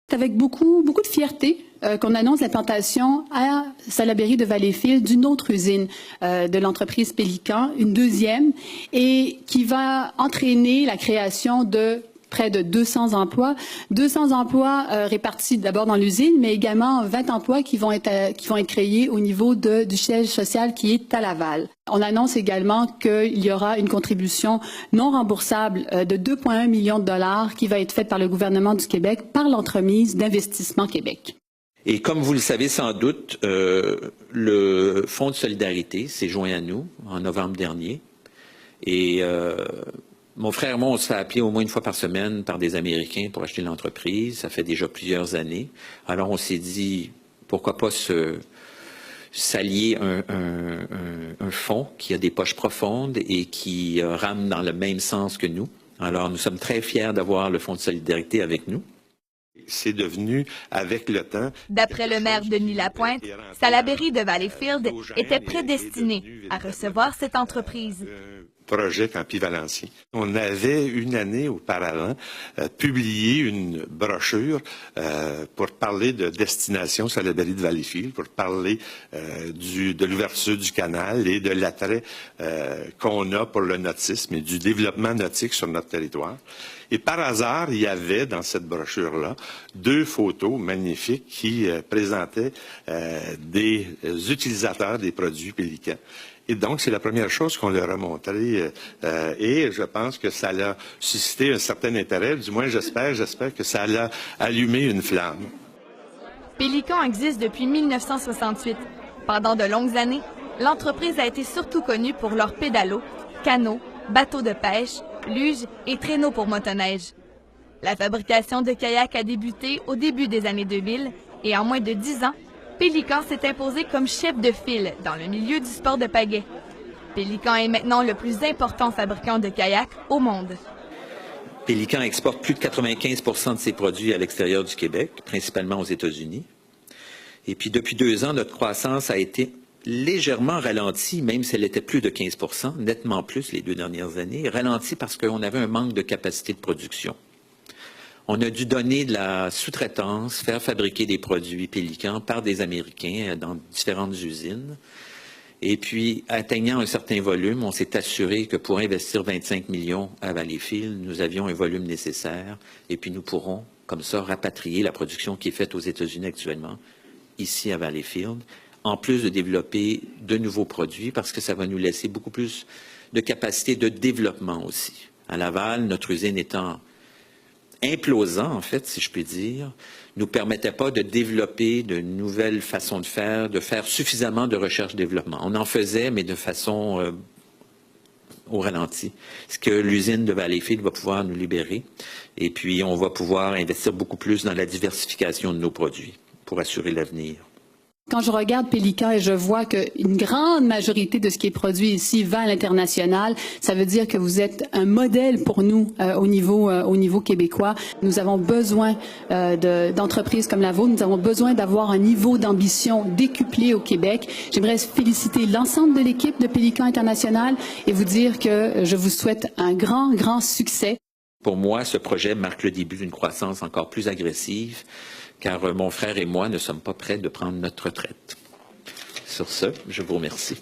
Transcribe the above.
C'est avec beaucoup de fierté qu'on annonce l'implantation à Salaberry de Valleyfield d'une autre usine de l'entreprise Pélican, une deuxième, et qui va entraîner la création de près de 200 emplois. 200 emplois répartis d'abord dans l'usine, mais également 20 emplois qui vont être créés au niveau du siège social qui est à Laval. On annonce également qu'il y aura une contribution non remboursable de 2,1 millions de dollars qui va être faite par le gouvernement du Québec par l'entremise d'Investissement Québec. Et comme vous le savez sans doute, le Fonds de solidarité s'est joint à nous en novembre dernier. Et mon frère et moi, on se fait appeler au moins une fois par semaine par des Américains pour acheter l'entreprise. Ça fait déjà plusieurs années. Alors, on s'est dit, pourquoi pas s'allier un fonds qui a des poches profondes et qui rame dans le même sens que nous. Alors, nous sommes très fiers d'avoir le Fonds de solidarité avec nous. C'est devenu, avec le temps... D'après le maire Denis Lapointe, Salaberry de Valleyfield était prédestiné à recevoir cette entreprise. Projet Campy-Valenciennes. On avait, une année auparavant, publié une brochure pour parler de destination Salaberry de Valleyfield, pour parler de l'ouverture du canal et de l'attrait qu'on a pour le nautisme et du développement nautique sur notre territoire. Et par hasard, il y avait dans cette brochure-là 2 photos magnifiques qui présentaient des utilisateurs des produits Pélican. Et donc, c'est la première chose qu'on leur a montrée et je pense que ça a suscité un certain intérêt. Du moins, j'espère que ça a allumé une flamme. Pélican existe depuis 1968. Pendant de longues années, l'entreprise a été surtout connue pour leurs pédalos, canots, bateaux de pêche, luges et traîneaux pour motoneige. La fabrication de kayaks a débuté au début des années 2000 et en moins de 10 ans, Pélican s'est imposé comme chef de file dans le milieu du sport de pagaie. Pélican est maintenant le plus important fabricant de kayaks au monde. Pélican exporte plus de 95% de ses produits à l'extérieur du Québec, principalement aux États-Unis. Et puis depuis 2 ans, notre croissance a été légèrement ralentie, même si elle était plus de 15%, nettement plus les 2 dernières années, ralentie parce qu'on avait un manque de capacité de production. On a dû donner de la sous-traitance, faire fabriquer des produits Pélican par des Américains dans différentes usines. Et puis, atteignant un certain volume, on s'est assuré que pour investir 25 millions à Valleyfield, nous avions un volume nécessaire. Et puis, nous pourrons, comme ça, rapatrier la production qui est faite aux États-Unis actuellement, ici à Valleyfield, en plus de développer de nouveaux produits, parce que ça va nous laisser beaucoup plus de capacité de développement aussi. À Laval, notre usine étant implosant, en fait, si je puis dire, nous permettait pas de développer de nouvelles façons de faire suffisamment de recherche-développement. On en faisait, mais de façon au ralenti. Ce que l'usine de Valleyfield va pouvoir nous libérer. Et puis, on va pouvoir investir beaucoup plus dans la diversification de nos produits pour assurer l'avenir. Quand je regarde Pélican et je vois qu'une grande majorité de ce qui est produit ici va à l'international, ça veut dire que vous êtes un modèle pour nous au niveau québécois. Nous avons besoin d'entreprises comme la vôtre. Nous avons besoin d'avoir un niveau d'ambition décuplé au Québec. J'aimerais féliciter l'ensemble de l'équipe de Pélican International et vous dire que je vous souhaite un grand succès. Pour moi, ce projet marque le début d'une croissance encore plus agressive, car mon frère et moi ne sommes pas prêts de prendre notre retraite. Sur ce, je vous remercie.